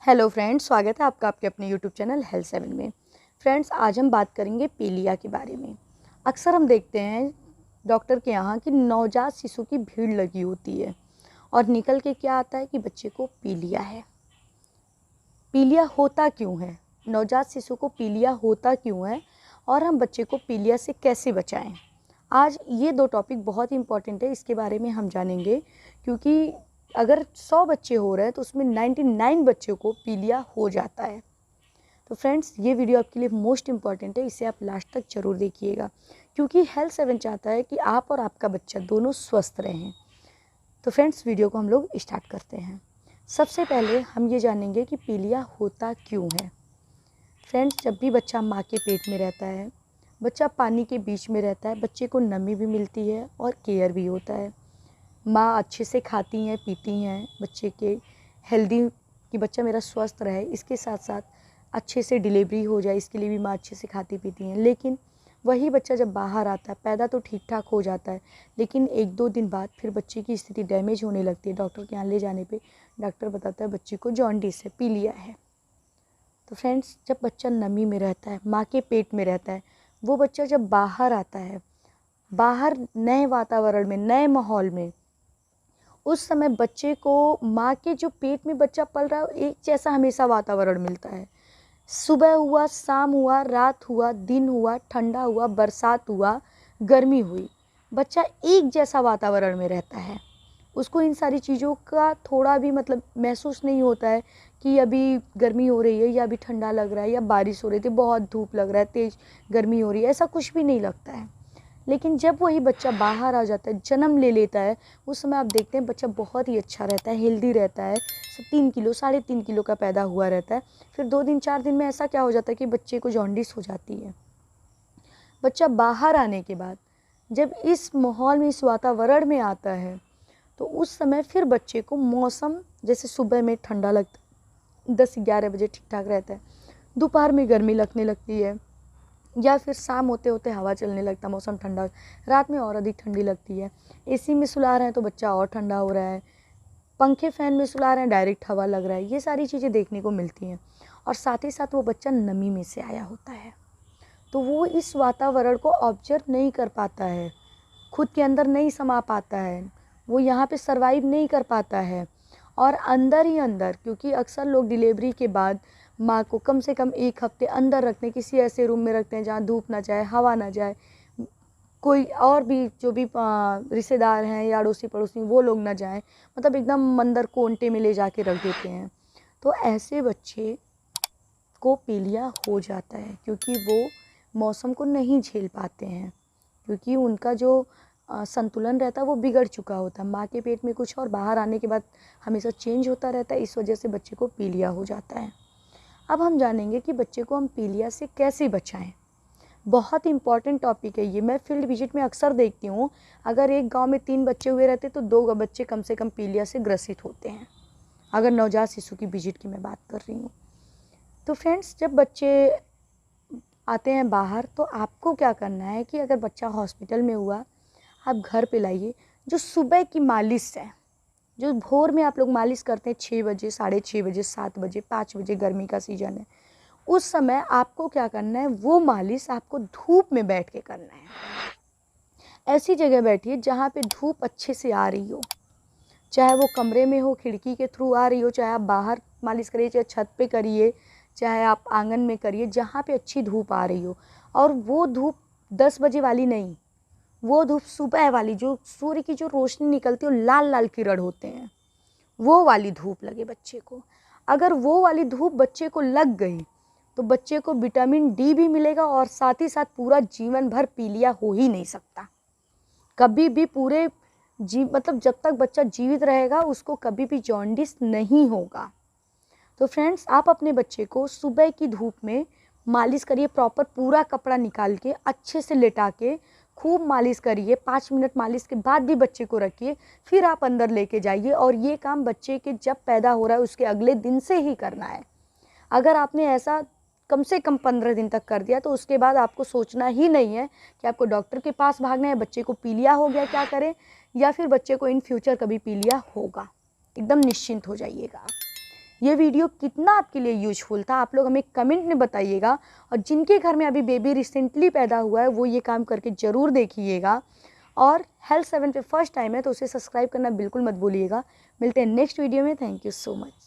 Hello friends, स्वागत है आपका आपके अपने यूट्यूब चैनल हेल्थ 7 में। फ्रेंड्स, आज हम बात करेंगे पीलिया के बारे में। अक्सर हम देखते हैं डॉक्टर के यहाँ कि नवजात शिशु की भीड़ लगी होती है और निकल के क्या आता है कि बच्चे को पीलिया है। पीलिया होता क्यों है, नवजात शिशु को पीलिया होता क्यों है और हम बच्चे को पीलिया से कैसे बचाएं। आज ये दो टॉपिक बहुत ही इंपॉर्टेंट है, इसके बारे में हम जानेंगे क्योंकि अगर 100 बच्चे हो रहे हैं तो उसमें 99 बच्चों को पीलिया हो जाता है। तो फ्रेंड्स, ये वीडियो आपके लिए मोस्ट इम्पॉर्टेंट है, इसे आप लास्ट तक जरूर देखिएगा क्योंकि हेल्थ 7 चाहता है कि आप और आपका बच्चा दोनों स्वस्थ रहें। तो फ्रेंड्स, वीडियो को हम लोग स्टार्ट करते हैं। सबसे पहले हम ये जानेंगे कि पीलिया होता क्यों है। फ्रेंड्स, जब भी बच्चा माँ के पेट में रहता है, बच्चा पानी के बीच में रहता है, बच्चे को नमी भी मिलती है और केयर भी होता है। माँ अच्छे से खाती हैं पीती हैं, बच्चे के हेल्दी कि बच्चा मेरा स्वस्थ रहे, इसके साथ साथ अच्छे से डिलीवरी हो जाए, इसके लिए भी माँ अच्छे से खाती पीती हैं। लेकिन वही बच्चा जब बाहर आता है, पैदा तो ठीक ठाक हो जाता है, लेकिन 1-2 दिन बाद फिर बच्चे की स्थिति डैमेज होने लगती है। डॉक्टर के यहाँ ले जाने पे डॉक्टर बताता है बच्चे को जॉन्डिस है, पीलिया है। तो फ्रेंड्स, जब बच्चा नमी में रहता है, माँ के पेट में रहता है, वो बच्चा जब बाहर आता है, बाहर नए वातावरण में, नए माहौल में, उस समय बच्चे को माँ के जो पेट में बच्चा पल रहा है एक जैसा हमेशा वातावरण मिलता है। सुबह हुआ, शाम हुआ, रात हुआ, दिन हुआ, ठंडा हुआ, बरसात हुआ, गर्मी हुई, बच्चा एक जैसा वातावरण में रहता है। उसको इन सारी चीज़ों का थोड़ा भी महसूस नहीं होता है कि अभी गर्मी हो रही है या अभी ठंडा लग रहा है या बारिश हो रही थी, बहुत धूप लग रहा है, तेज़ गर्मी हो रही है, ऐसा कुछ भी नहीं लगता है। लेकिन जब वही बच्चा बाहर आ जाता है, जन्म ले लेता है, उस समय आप देखते हैं बच्चा बहुत ही अच्छा रहता है, हेल्दी रहता है, 3 किलो 3.5 किलो का पैदा हुआ रहता है। फिर 2 दिन 4 दिन में ऐसा क्या हो जाता है कि बच्चे को जॉन्डिस हो जाती है। बच्चा बाहर आने के बाद जब इस माहौल में, इस वातावरण में आता है, तो उस समय फिर बच्चे को मौसम, जैसे सुबह में ठंडा लगता 10-11 बजे ठीक ठाक रहता है, दोपहर में गर्मी लगने लगती है, या फिर शाम होते होते हवा चलने लगता है, मौसम ठंडा, रात में और अधिक ठंडी लगती है। एसी में सुला रहे हैं तो बच्चा और ठंडा हो रहा है, पंखे फैन में सुला रहे हैं डायरेक्ट हवा लग रहा है, ये सारी चीज़ें देखने को मिलती हैं। और साथ ही साथ वो बच्चा नमी में से आया होता है, तो वो इस वातावरण को ऑब्जर्व नहीं कर पाता है, खुद के अंदर नहीं समा पाता है, वो यहाँ पे सरवाइव नहीं कर पाता है। और अंदर ही अंदर, क्योंकि अक्सर लोग डिलीवरी के बाद माँ को कम से कम 1 हफ्ते अंदर रखते हैं, किसी ऐसे रूम में रखते हैं जहाँ धूप ना जाए, हवा ना जाए, कोई और भी जो भी रिश्तेदार हैं या अड़ोसी पड़ोसी वो लोग ना जाएं, एकदम अंदर कोंटे में ले जाके रख देते हैं। तो ऐसे बच्चे को पीलिया हो जाता है क्योंकि वो मौसम को नहीं झेल पाते हैं, क्योंकि उनका जो संतुलन रहता है वो बिगड़ चुका होता है। माँ के पेट में कुछ और, बाहर आने के बाद हमेशा चेंज होता रहता है, इस वजह से बच्चे को पीलिया हो जाता है। अब हम जानेंगे कि बच्चे को हम पीलिया से कैसे बचाएं। बहुत इंपॉर्टेंट टॉपिक है ये। मैं फील्ड विजिट में अक्सर देखती हूँ, अगर एक गांव में 3 बच्चे हुए रहते तो 2 बच्चे कम से कम पीलिया से ग्रसित होते हैं, अगर नवजात शिशु की विजिट की मैं बात कर रही हूँ। तो फ्रेंड्स, जब बच्चे आते हैं बाहर तो आपको क्या करना है कि अगर बच्चा हॉस्पिटल में हुआ, आप घर पे लाइए। जो सुबह की मालिश है, जो भोर में आप लोग मालिश करते हैं 6 बजे, 6:30 बजे, 7 बजे, 5 बजे, गर्मी का सीज़न है, उस समय आपको क्या करना है, वो मालिश आपको धूप में बैठ के करना है। ऐसी जगह बैठिए जहाँ पे धूप अच्छे से आ रही हो, चाहे वो कमरे में हो, खिड़की के थ्रू आ रही हो, चाहे आप बाहर मालिश करिए, चाहे छत पे करिए, चाहे आप आंगन में करिए, जहाँ पे अच्छी धूप आ रही हो। और वो धूप 10 बजे वाली नहीं, वो धूप सुबह वाली, जो सूर्य की जो रोशनी निकलती है, लाल लाल किरण होते हैं, वो वाली धूप लगे बच्चे को। अगर वो वाली धूप बच्चे को लग गई तो बच्चे को विटामिन डी भी मिलेगा और साथ ही साथ पूरा जीवन भर पीलिया हो ही नहीं सकता कभी भी। पूरे जब तक बच्चा जीवित रहेगा उसको कभी भी जॉन्डिस नहीं होगा। तो फ्रेंड्स, आप अपने बच्चे को सुबह की धूप में मालिश करिए, प्रॉपर पूरा कपड़ा निकाल के अच्छे से लेटा के खूब मालिश करिए। 5 मिनट मालिश के बाद भी बच्चे को रखिए, फिर आप अंदर लेके जाइए। और ये काम बच्चे के जब पैदा हो रहा है उसके अगले दिन से ही करना है। अगर आपने ऐसा कम से कम 15 दिन तक कर दिया तो उसके बाद आपको सोचना ही नहीं है कि आपको डॉक्टर के पास भागना है, बच्चे को पीलिया हो गया क्या करें, या फिर बच्चे को इन फ्यूचर कभी पीलिया होगा। एकदम निश्चिंत हो जाइएगा आप। ये वीडियो कितना आपके लिए यूजफुल था आप लोग हमें कमेंट में बताइएगा। और जिनके घर में अभी बेबी रिसेंटली पैदा हुआ है वो ये काम करके ज़रूर देखिएगा। और हेल्थ 7 पे फर्स्ट टाइम है तो उसे सब्सक्राइब करना बिल्कुल मत भूलिएगा। मिलते हैं नेक्स्ट वीडियो में। Thank you so much.